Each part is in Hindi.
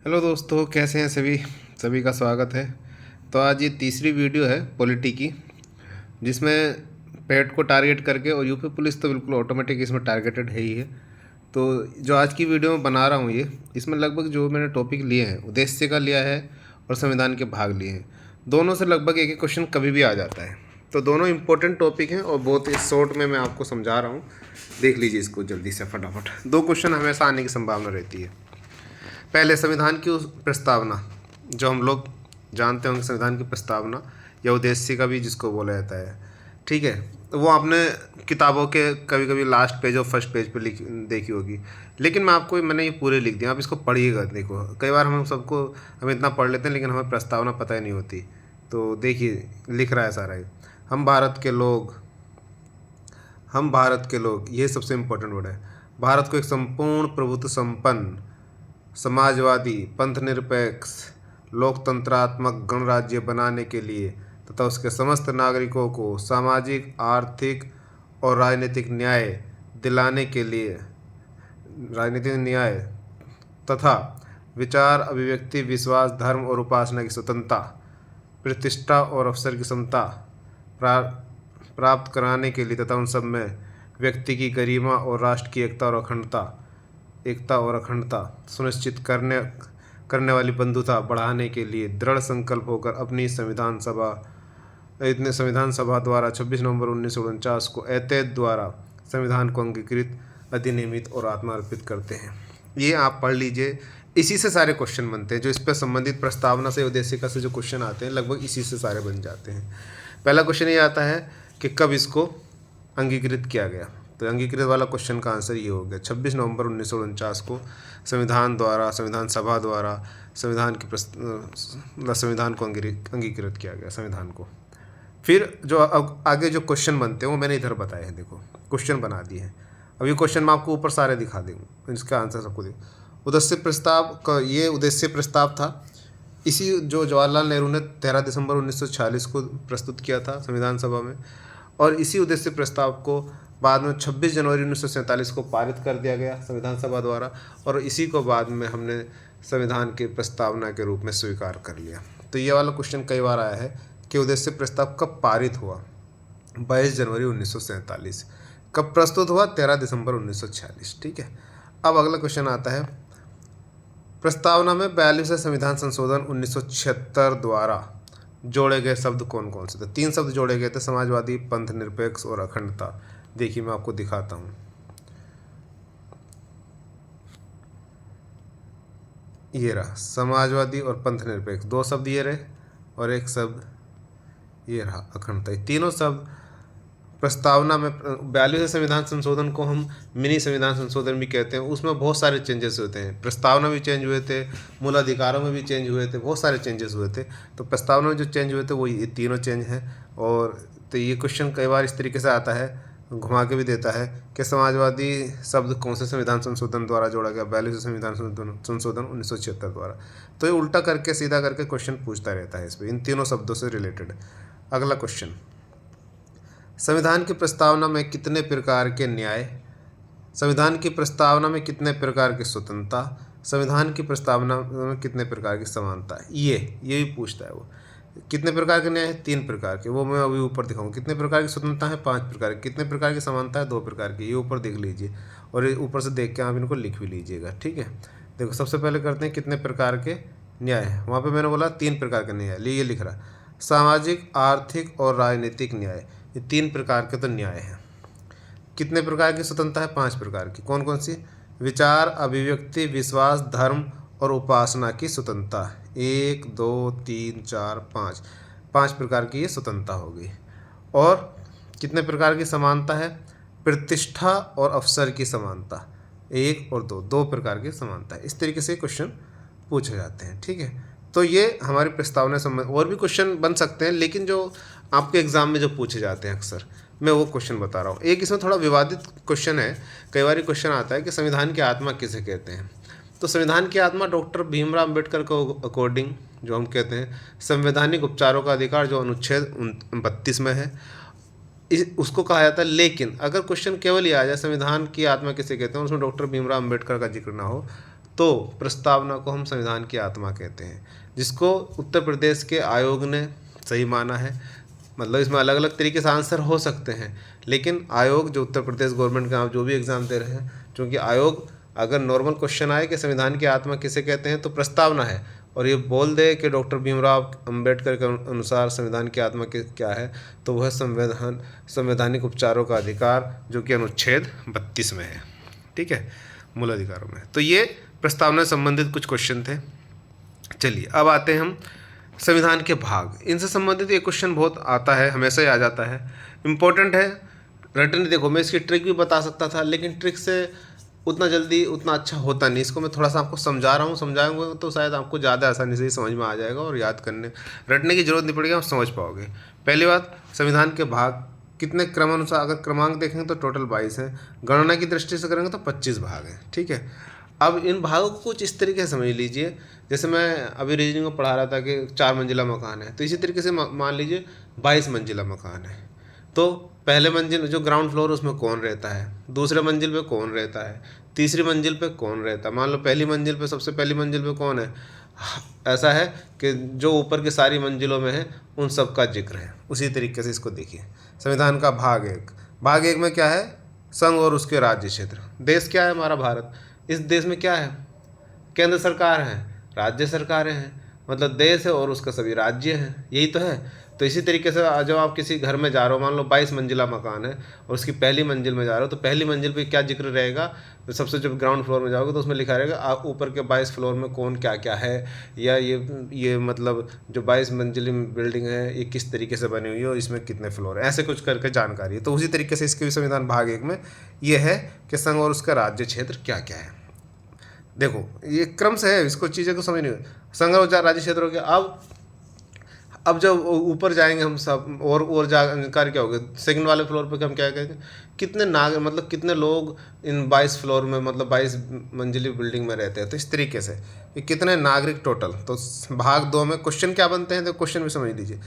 हेलो दोस्तों, कैसे हैं सभी। सभी का स्वागत है। तो आज ये तीसरी वीडियो है पॉलिटी की, जिसमें पेट को टारगेट करके, और यूपी पुलिस तो बिल्कुल ऑटोमेटिक इसमें टारगेटेड है ही है। तो जो आज की वीडियो में बना रहा हूँ ये, इसमें लगभग जो मैंने टॉपिक लिए हैं उद्देश्य का लिया है और संविधान के भाग लिए हैं। दोनों से लगभग एक एक क्वेश्चन कभी भी आ जाता है। तो दोनों इंपॉर्टेंट टॉपिक हैं और बहुत ही शॉर्ट में मैं आपको समझा रहा हूँ। देख लीजिए इसको जल्दी से फटाफट। दो क्वेश्चन हमेशा आने की संभावना रहती है। पहले संविधान की उस प्रस्तावना, जो हम लोग जानते होंगे संविधान की प्रस्तावना या उद्देश्य का भी जिसको बोला जाता है, ठीक है। तो वो आपने किताबों के कभी कभी लास्ट पेज और फर्स्ट पेज पे लिख देखी होगी, लेकिन मैंने ये पूरे लिख दिया। आप इसको पढ़िएगा। देखो, कई बार हम इतना पढ़ लेते हैं लेकिन हमें प्रस्तावना पता ही नहीं होती। तो देखिए, लिख रहा है सारा ही। हम भारत के लोग हम भारत के लोग, ये सबसे इम्पोर्टेंट वर्ड है। भारत को एक संपूर्ण प्रभुत्व संपन्न, समाजवादी, पंथनिरपेक्ष, लोकतंत्रात्मक गणराज्य बनाने के लिए तथा उसके समस्त नागरिकों को सामाजिक, आर्थिक और दिलाने के लिए राजनीतिक न्याय तथा विचार, अभिव्यक्ति, विश्वास, धर्म और उपासना की स्वतंत्रता, प्रतिष्ठा और अवसर की समता प्राप्त कराने के लिए तथा उन सब में व्यक्ति की गरिमा और राष्ट्र की एकता और अखंडता सुनिश्चित करने वाली बंधुता बढ़ाने के लिए दृढ़ संकल्प होकर अपनी संविधान सभा द्वारा 26 नवंबर 1949 को ऐतैत द्वारा संविधान को अंगीकृत, अधिनियमित और आत्मार्पित करते हैं। ये आप पढ़ लीजिए। इसी से सारे क्वेश्चन बनते हैं। जो इस पर संबंधित प्रस्तावना से, उद्देशिका से जो क्वेश्चन आते हैं, लगभग इसी से सारे बन जाते हैं। पहला क्वेश्चन ये आता है कि कब इसको अंगीकृत किया गया। तो अंगीकृत वाला क्वेश्चन का आंसर ये हो गया, 26 नवंबर 1949 को संविधान सभा द्वारा संविधान को अंगीकृत किया गया, संविधान को। फिर जो अब आगे जो क्वेश्चन बनते हैं वो मैंने इधर बताए हैं। देखो, क्वेश्चन बना दिए हैं। अब ये क्वेश्चन मैं आपको ऊपर सारे दिखा दूँगा, इसका आंसर सबको दे। ये उद्देश्य प्रस्ताव था। इसी जो जवाहरलाल नेहरू ने 13 दिसंबर 1946 को प्रस्तुत किया था संविधान सभा में, और इसी उद्देश्य प्रस्ताव को बाद में 26 जनवरी 1947 को पारित कर दिया गया संविधान सभा द्वारा, और इसी को बाद में हमने संविधान की प्रस्तावना के रूप में स्वीकार कर लिया। तो ये वाला क्वेश्चन कई बार आया है कि उद्देश्य प्रस्ताव कब पारित हुआ। 22 जनवरी 1947। कब प्रस्तुत हुआ? 13 दिसंबर 1946। ठीक है। अब अगला क्वेश्चन आता है, प्रस्तावना में 42वें संविधान संशोधन 1976 द्वारा जोड़े गए शब्द कौन कौन से थे? 3 शब्द जोड़े गए थे, समाजवादी, पंथ निरपेक्ष और अखंडता। देखिए, मैं आपको दिखाता हूँ। ये रहा समाजवादी और पंथ निरपेक्ष, 2 शब्द ये रहे, और एक शब्द ये रहा अखंडता। ये तीनों शब्द प्रस्तावना में 42वें संविधान संशोधन को हम मिनी संविधान संशोधन भी कहते हैं। उसमें बहुत सारे चेंजेस होते हैं। प्रस्तावना भी चेंज हुए थे, मूल अधिकारों में भी चेंज हुए थे, बहुत सारे चेंजेस हुए थे। तो प्रस्तावना में जो चेंज हुए थे वो ये तीनों चेंज हैं। और तो ये क्वेश्चन कई बार इस तरीके से आता है, घुमा के भी देता है कि समाजवादी शब्द कौन से संविधान संशोधन द्वारा जोड़ा गया? 42वें संविधान संशोधन 1976 द्वारा। तो ये उल्टा करके सीधा करके क्वेश्चन पूछता रहता है इस पर, इन तीनों शब्दों से रिलेटेड। अगला क्वेश्चन, संविधान की प्रस्तावना में कितने प्रकार के न्याय, संविधान की प्रस्तावना में कितने प्रकार की स्वतंत्रता, संविधान की प्रस्तावना में कितने प्रकार की समानता? ये भी पूछता है वो। कितने प्रकार के न्याय हैं? 3 प्रकार के। वो मैं अभी ऊपर दिखाऊंगा। कितने प्रकार की स्वतंत्रता है? 5 प्रकार की। कितने प्रकार की समानता है? 2 प्रकार की। ये ऊपर देख लीजिए, और ये ऊपर से देख के आप इनको लिख भी लीजिएगा। ठीक है। देखो, सबसे पहले करते हैं कितने प्रकार के न्याय हैं। वहाँ पर मैंने बोला 3 प्रकार के न्याय, ये लिख रहा, सामाजिक, आर्थिक और राजनीतिक न्याय। ये 3 प्रकार के तो न्याय हैं। कितने प्रकार की स्वतंत्रता है? 5 प्रकार की। कौन कौन सी? विचार, अभिव्यक्ति, विश्वास, धर्म और उपासना की स्वतंत्रता। 1 2 3 4 5, 5 प्रकार की ये स्वतंत्रता होगी। और कितने प्रकार की समानता है? प्रतिष्ठा और अवसर की समानता, 1 और 2, 2 प्रकार की समानता है। इस तरीके से क्वेश्चन पूछे जाते हैं। ठीक है। तो ये हमारी प्रस्तावना संबंध, और भी क्वेश्चन बन सकते हैं, लेकिन जो आपके एग्जाम में जो पूछे जाते हैं अक्सर, मैं वो क्वेश्चन बता रहा हूँ। एक इसमें थोड़ा विवादित क्वेश्चन है। कई बार क्वेश्चन आता है कि संविधान की आत्मा किसे कहते हैं। तो संविधान की आत्मा डॉक्टर भीमराव अम्बेडकर को अकॉर्डिंग जो हम कहते हैं संवैधानिक उपचारों का अधिकार, जो अनुच्छेद 32 में है, उसको कहा जाता है। लेकिन अगर क्वेश्चन केवल ये आ जाए संविधान की आत्मा किसे कहते हैं, उसमें डॉक्टर भीमराव अम्बेडकर का जिक्र ना हो, तो प्रस्तावना को हम संविधान की आत्मा कहते हैं, जिसको उत्तर प्रदेश के आयोग ने सही माना है। मतलब इसमें अलग अलग तरीके से आंसर हो सकते हैं, लेकिन आयोग जो उत्तर प्रदेश गवर्नमेंट का आप जो भी एग्ज़ाम दे रहे हैं, क्योंकि आयोग अगर नॉर्मल क्वेश्चन आए कि संविधान की आत्मा किसे कहते हैं तो प्रस्तावना है, और ये बोल दे कि डॉक्टर भीमराव अंबेडकर के अनुसार संविधान की आत्मा क्या है, तो वह संवैधानिक उपचारों का अधिकार, जो कि अनुच्छेद 32 में है। ठीक है, मूल अधिकारों में। तो ये प्रस्तावना से संबंधित कुछ क्वेश्चन थे। चलिए अब आते हैं हम संविधान के भाग। इनसे संबंधित एक क्वेश्चन बहुत आता है, हमेशा ही आ जाता है, इम्पोर्टेंट है, रटन। देखो मैं इसकी ट्रिक भी बता सकता था, लेकिन ट्रिक से उतना जल्दी उतना अच्छा होता नहीं। इसको मैं थोड़ा सा आपको समझा रहा हूँ, समझाऊंगा तो शायद आपको ज़्यादा आसानी से ही समझ में आ जाएगा और याद करने रटने की जरूरत नहीं पड़ेगी, आप समझ पाओगे। पहली बात, संविधान के भाग कितने क्रमानुसार, अगर क्रमांक देखेंगे तो टोटल 22 हैं, गणना की दृष्टि से करेंगे तो 25 भाग हैं। ठीक है, अब इन भागों को कुछ इस तरीके से समझ लीजिए, जैसे मैं अभी रीजनिंग में पढ़ा रहा था कि 4 मंजिला मकान है, तो इसी तरीके से मान लीजिए 22 मंजिला मकान है। तो पहले मंजिल जो ग्राउंड फ्लोर उसमें कौन रहता है, दूसरे मंजिल पे कौन रहता है, तीसरी मंजिल पे कौन रहता है। मान लो पहली मंजिल पे, सबसे पहली मंजिल पे कौन है, ऐसा है कि जो ऊपर की सारी मंजिलों में है उन सब का जिक्र है। उसी तरीके से इसको देखिए, संविधान का भाग 1, भाग 1 में क्या है, संघ और उसके राज्य क्षेत्र। देश क्या है हमारा भारत, इस देश में क्या है, केंद्र सरकार है, राज्य सरकारें हैं, मतलब देश है और उसका सभी राज्य हैं, यही तो है। तो इसी तरीके से जब आप किसी घर में जा रहे हो, मान लो 22 मंजिला मकान है और उसकी पहली मंजिल में जा रहे हो, तो पहली मंजिल पे क्या जिक्र रहेगा, तो सबसे जब ग्राउंड फ्लोर में जाओगे तो उसमें लिखा रहेगा आप ऊपर के 22 फ्लोर में कौन क्या क्या है, या ये मतलब जो 22 मंजिली बिल्डिंग है ये किस तरीके से बनी हुई है और इसमें कितने फ्लोर है, ऐसे कुछ करके जानकारी है। तो उसी तरीके से इसके भी संविधान भाग 1 में ये है कि संघ और उसका राज्य क्षेत्र क्या क्या है। देखो ये क्रम से है, इसको चीज़ें को समझनी है। संघ और राज्य क्षेत्र हो गया। अब जब ऊपर जाएंगे हम सब और जानकारी क्या होगी, सेकंड वाले फ्लोर पे हम क्या कहेंगे, कितने मतलब कितने लोग इन 22 फ्लोर में, मतलब 22 मंजिली बिल्डिंग में रहते हैं। तो इस तरीके से कि कितने नागरिक टोटल। तो भाग 2 में क्वेश्चन क्या बनते हैं, तो क्वेश्चन भी समझ लीजिए।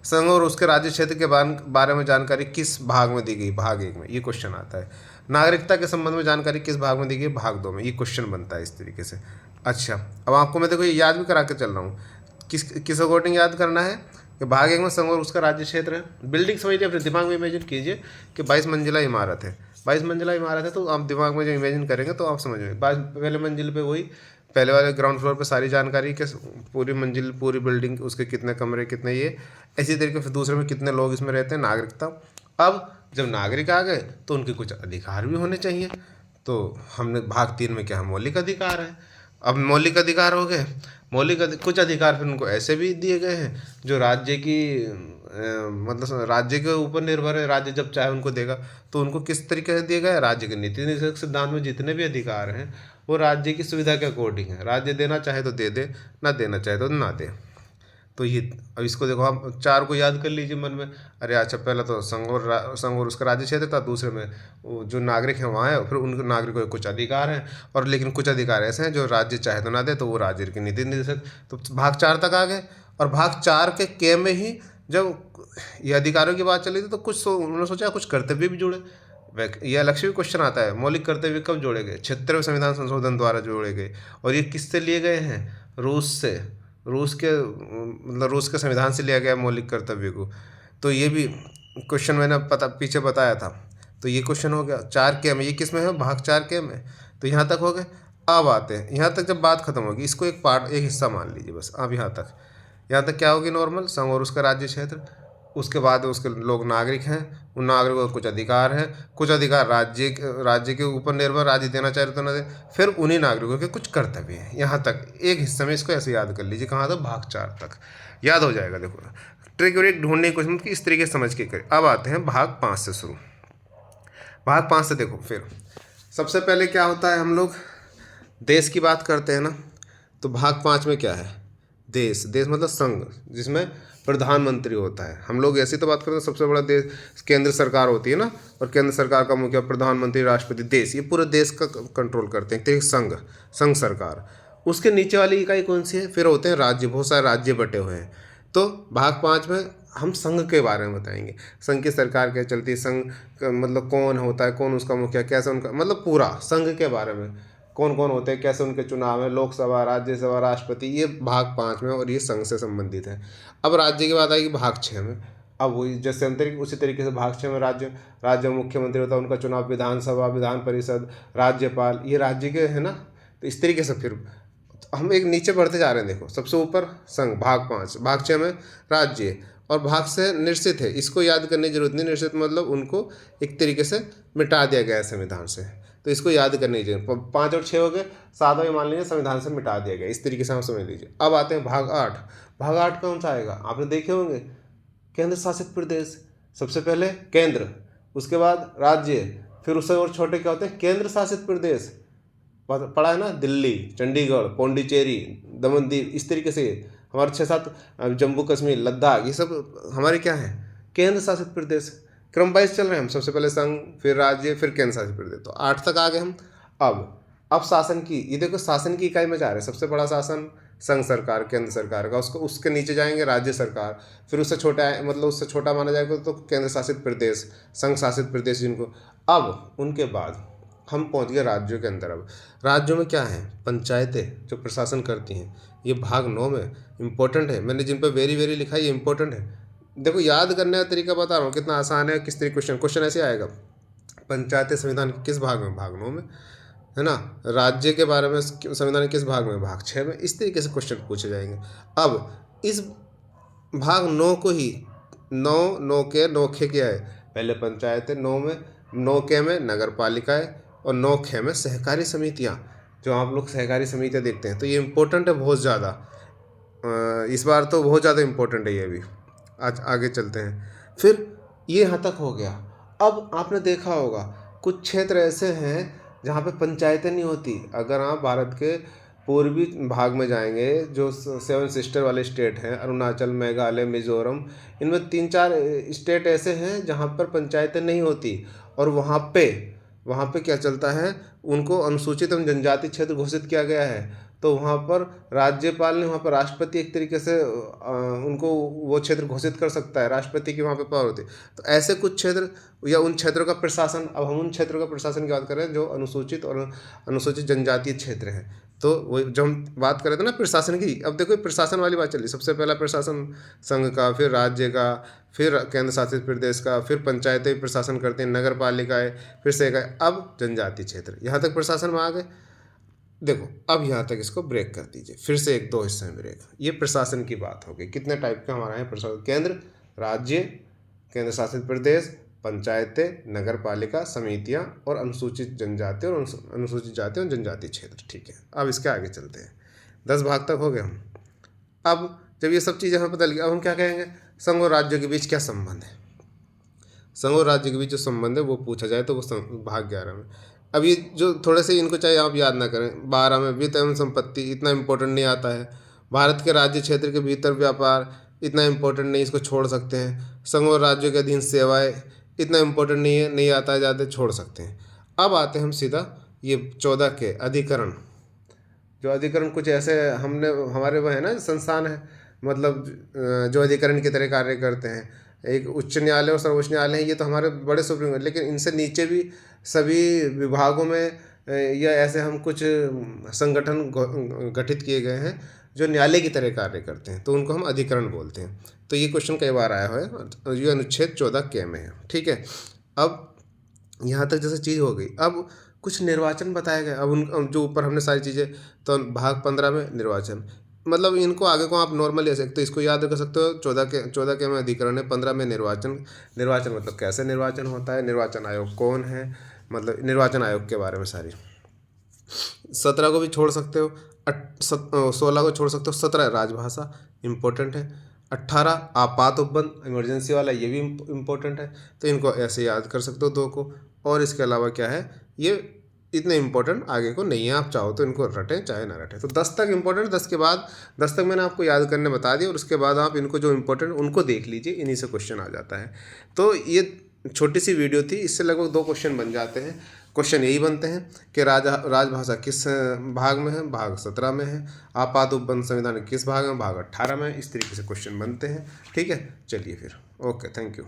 संघ और उसके राज्य क्षेत्र के बारे में जानकारी किस भाग में दी गई, भाग 1 में, ये क्वेश्चन आता है। नागरिकता के संबंध में जानकारी किस भाग में दी गई, भाग 2 में, ये क्वेश्चन बनता है इस तरीके से। अच्छा, अब आपको मैं देखो ये याद भी करा के चल रहा हूँ, किस अकॉर्डिंग याद करना है कि भाग 1 में संघ और उसका राज्य क्षेत्र है। बिल्डिंग समझिए, अपने दिमाग में इमेजिन कीजिए कि 22 मंजिला इमारत है, 22 मंजिला इमारत है, तो आप दिमाग में जो इमेजिन करेंगे तो आप समझ में, पहले मंजिल पे वही पहले वाले ग्राउंड फ्लोर पे सारी जानकारी कि पूरी मंजिल, पूरी बिल्डिंग, उसके कितने कमरे, कितने ये, इसी तरीके से दूसरे में कितने लोग इसमें रहते हैं, नागरिकता। अब जब नागरिक आ गए तो उनके कुछ अधिकार भी होने चाहिए। तो हमने भाग 3 में क्या है, मौलिक अधिकार है। अब मौलिक अधिकार हो गए, कुछ अधिकार फिर उनको ऐसे भी दिए गए हैं जो राज्य की मतलब राज्य के ऊपर निर्भर है, राज्य जब चाहे उनको देगा। तो उनको किस तरीके से दिए गए, राज्य के नीति निर्देशक सिद्धांत में जितने भी अधिकार हैं वो राज्य की सुविधा के अकॉर्डिंग है। राज्य देना चाहे तो दे, ना देना चाहे तो ना दे। तो ये, अब इसको देखो, हम 4 को याद कर लीजिए मन में। अरे अच्छा, पहला तो संघ और उसका राज्य क्षेत्र था, दूसरे में वो जो नागरिक हैं वहाँ है, फिर उन नागरिकों के कुछ अधिकार हैं, और लेकिन कुछ अधिकार ऐसे हैं जो राज्य चाहे तो ना दे, तो वो राज्य के नीति निर्देशक। तो भाग 4 तक आ गए, और भाग 4 के में ही जब ये अधिकारों की बात चली थी तो उन्होंने सोचा कुछ कर्तव्य भी जुड़े। यह लक्ष्य भी क्वेश्चन आता है, मौलिक कर्तव्य कब जोड़े गए, 76वें संविधान संशोधन द्वारा जोड़े गए। और ये किससे लिए गए हैं, रूस से, रूस के संविधान से लिया गया मौलिक कर्तव्य को। तो ये भी क्वेश्चन मैंने पीछे बताया था। तो ये क्वेश्चन हो गया 4 के में, ये किस में है, भाग 4 के में। तो यहाँ तक हो गए। अब आते हैं यहाँ तक, जब बात खत्म होगी इसको एक हिस्सा मान लीजिए बस। अब यहाँ तक क्या होगी, नॉर्मल संघ और उसका राज्य क्षेत्र। उसके बाद उसके लोग नागरिक हैं, उन नागरिकों को कुछ अधिकार हैं, कुछ अधिकार राज्य के ऊपर निर्भर, राज्य देना चाहे तो ना दे। फिर उन्हीं नागरिकों के कुछ कर्तव्य हैं। यहाँ तक एक हिस्से में, इसको ऐसे याद कर लीजिए, कहाँ तक, भाग 4 तक याद हो जाएगा। देखो ट्रिक और एक ढूंढने की कोशिश इस तरीके से समझ के करें। अब आते हैं भाग 5 से शुरू। भाग 5 से देखो, फिर सबसे पहले क्या होता है, हम लोग देश की बात करते हैं ना। तो भाग 5 में क्या है, देश मतलब संघ, जिसमें प्रधानमंत्री होता है। हम लोग ऐसी तो बात करते हैं, सबसे बड़ा देश केंद्र सरकार होती है ना, और केंद्र सरकार का मुखिया, प्रधानमंत्री, राष्ट्रपति, देश, ये पूरे देश का कंट्रोल करते हैं। तो संघ सरकार, उसके नीचे वाली इकाई कौन सी है, फिर होते हैं राज्य, बहुत सारे राज्य बटे हुए हैं। तो भाग 5 में हम संघ के बारे में बताएंगे, संघ की सरकार क्या चलती है, संघ मतलब कौन होता है, कौन उसका मुखिया, कैसे उनका मतलब पूरा संघ के बारे में। कौन कौन होते हैं, कैसे उनके चुनाव है, लोकसभा, राज्यसभा, राष्ट्रपति, ये भाग 5 में और ये संघ से संबंधित है। अब राज्य की बात आएगी भाग 6 में। अब वही जैसे अंतरिक उसी तरीके से भाग 6 में राज्य में मुख्यमंत्री होता है, उनका चुनाव विधानसभा, विधान परिषद, राज्यपाल, ये राज्य के है ना। तो इस तरीके से फिर हम एक नीचे बढ़ते जा रहे हैं। देखो सबसे ऊपर संघ भाग 5, भाग 6 में राज्य, और भाग से निश्चित है, इसको याद करने की जरूरत नहीं। निश्चित मतलब उनको एक तरीके से मिटा दिया गया है संविधान से, तो इसको याद करने की जरूरत। 5 और 6 हो गए, 7वां मान लीजिए संविधान से मिटा दिया गया, इस तरीके से हम समझ लीजिए। अब आते हैं भाग 8। भाग 8 कौन सा आएगा, आपने देखे होंगे, केंद्र शासित प्रदेश। सबसे पहले केंद्र, उसके बाद राज्य, फिर उससे और छोटे क्या होते हैं, केंद्र शासित प्रदेश। पढ़ा है ना, दिल्ली, चंडीगढ़, पौंडीचेरी, दमन दीव, इस तरीके से हमारे 6-7 जम्मू कश्मीर, लद्दाख, ये सब हमारे क्या हैं, केंद्र शासित प्रदेश। क्रम वाइज चल रहे हैं हम, सबसे पहले संघ, फिर राज्य, फिर केंद्र शासित प्रदेश। तो 8 तक आ गए हम। अब शासन की, ये देखो शासन की इकाई में जा रहे हैं। सबसे बड़ा शासन संघ सरकार, केंद्र सरकार का, उसके नीचे जाएंगे राज्य सरकार, फिर उससे छोटा मतलब उससे छोटा माना जाएगा तो केंद्र शासित प्रदेश, संघ शासित प्रदेश जिनको। अब उनके बाद हम पहुंच गए राज्यों के अंदर। अब राज्यों में क्या है, पंचायतें जो प्रशासन करती हैं, ये भाग 9 में इंपॉर्टेंट है। मैंने जिन पर वेरी वेरी लिखा है ये इंपॉर्टेंट है। देखो याद करने का तरीका बता रहा हूँ कितना आसान है, किस तरीके क्वेश्चन ऐसे आएगा। पंचायतें संविधान के किस भाग में, भाग 9 में, है ना। राज्य के बारे में संविधान के किस भाग में, भाग 6 में। इस तरीके से क्वेश्चन पूछे जाएंगे। अब इस भाग 9 को ही 9 के नोखे क्या है, पहले पंचायतें 9 में, 9 के में नगर पालिकाएँ, और 9 ख में सहकारी समितियाँ, जो आप लोग सहकारी समितियाँ देखते हैं। तो ये इम्पोर्टेंट है बहुत ज़्यादा, इस बार तो बहुत ज़्यादा इम्पोर्टेंट है ये भी। आज आगे चलते हैं। फिर ये यहाँ तक हो गया। अब आपने देखा होगा कुछ क्षेत्र ऐसे हैं जहाँ पे पंचायतें नहीं होती। अगर आप भारत के पूर्वी भाग में जाएंगे, जो 7 सिस्टर वाले स्टेट हैं, अरुणाचल, मेघालय, मिजोरम, इनमें 3-4 स्टेट ऐसे हैं जहाँ पर पंचायतें नहीं होती। और वहाँ पे क्या चलता है, उनको अनुसूचित एवं जनजाति क्षेत्र घोषित किया गया है। तो वहाँ पर राज्यपाल ने, वहाँ पर राष्ट्रपति एक तरीके से उनको वो क्षेत्र घोषित कर सकता है, राष्ट्रपति की वहाँ पे पावर होती है। तो ऐसे कुछ क्षेत्र या उन क्षेत्रों का प्रशासन, अब हम उन क्षेत्रों का प्रशासन की बात कर रहे हैं जो अनुसूचित और अनुसूचित जनजातीय क्षेत्र हैं। तो वो जो हम बात कर रहे थे ना प्रशासन की, अब देखो प्रशासन वाली बात चली। सबसे पहला प्रशासन संघ का, फिर राज्य का, फिर केंद्र शासित प्रदेश का, फिर पंचायतें प्रशासन करते हैं, नगर पालिकाएँ, फिर से अब जनजातीय क्षेत्र। यहाँ तक प्रशासन में आ गए। देखो अब यहाँ तक इसको ब्रेक कर दीजिए, फिर से 1-2 हिस्से में ब्रेक। ये प्रशासन की बात हो गई। कितने टाइप का हमारा है प्रशासन, केंद्र, राज्य, केंद्र शासित प्रदेश, पंचायतें, नगर पालिका, समितियाँ, और अनुसूचित जनजाति और अनुसूचित जाति और जनजाति क्षेत्र। ठीक है, अब इसके आगे चलते हैं। 10 भाग तक हो गए हम। अब जब ये सब चीज़ें हमें पता लगी, अब हम क्या कहेंगे, संघ और राज्यों के बीच क्या संबंध है। संघ और राज्य के बीच जो संबंध है वो पूछा जाए तो वो भाग 11 में। अब ये जो थोड़े से इनको चाहे आप याद ना करें। 12 में वित्त एवं संपत्ति इतना इम्पोर्टेंट नहीं आता है। भारत के राज्य क्षेत्र के भीतर व्यापार इतना इम्पोर्टेंट नहीं, इसको छोड़ सकते हैं। संघ और राज्यों के अधीन सेवाएं इतना इम्पोर्टेंट नहीं है, नहीं आता है, ज़्यादा छोड़ सकते हैं। अब आते हैं हम सीधा ये 14 के अधिकरण। जो अधिकरण कुछ ऐसे हमने, हमारे वह है ना संस्थान है, मतलब जो अधिकरण की तरह कार्य करते हैं। एक उच्च न्यायालय और सर्वोच्च न्यायालय है, ये तो हमारे बड़े सुप्रीम, लेकिन इनसे नीचे भी सभी विभागों में या ऐसे हम कुछ संगठन गठित किए गए हैं जो न्यायालय की तरह कार्य करते हैं, तो उनको हम अधिकरण बोलते हैं। तो ये क्वेश्चन कई बार आया है, ये अनुच्छेद 14 के में है। ठीक है, अब यहाँ तक जैसे चीज़ हो गई। अब कुछ निर्वाचन बताए गए। अब उन जो ऊपर हमने सारी चीज़ें, तो भाग 15 में निर्वाचन, मतलब इनको आगे को आप नॉर्मल ले सकते हो, इसको याद कर सकते हो। 14 के में अधिकरण है, 15 में निर्वाचन। निर्वाचन मतलब कैसे निर्वाचन होता है, निर्वाचन आयोग कौन है, मतलब निर्वाचन आयोग के बारे में सारी। 17 को भी छोड़ सकते हो, 16 को छोड़ सकते हो। 17 राजभाषा इम्पोर्टेंट है। 18 आपात उपबंध, इमरजेंसी वाला, ये भी इम्पोर्टेंट है। तो इनको ऐसे याद कर सकते हो 2 को। और इसके अलावा क्या है, ये इतने इंपॉर्टेंट आगे को नहीं है, आप चाहो तो इनको रटें चाहे ना रटें। तो 10 तक इंपॉर्टेंट, 10 के बाद 10 तक मैंने आपको याद करने बता दिया, और उसके बाद आप इनको जो इंपॉर्टेंट उनको देख लीजिए, इन्हीं से क्वेश्चन आ जाता है। तो ये छोटी सी वीडियो थी, इससे लगभग 2 क्वेश्चन बन जाते हैं। क्वेश्चन यही बनते हैं कि राजभाषा किस भाग में है, भाग 17 में है। आपात उपबंध संविधान किस भाग में, भाग 18 में। इस तरीके से क्वेश्चन बनते हैं। ठीक है, चलिए फिर, ओके, थैंक यू।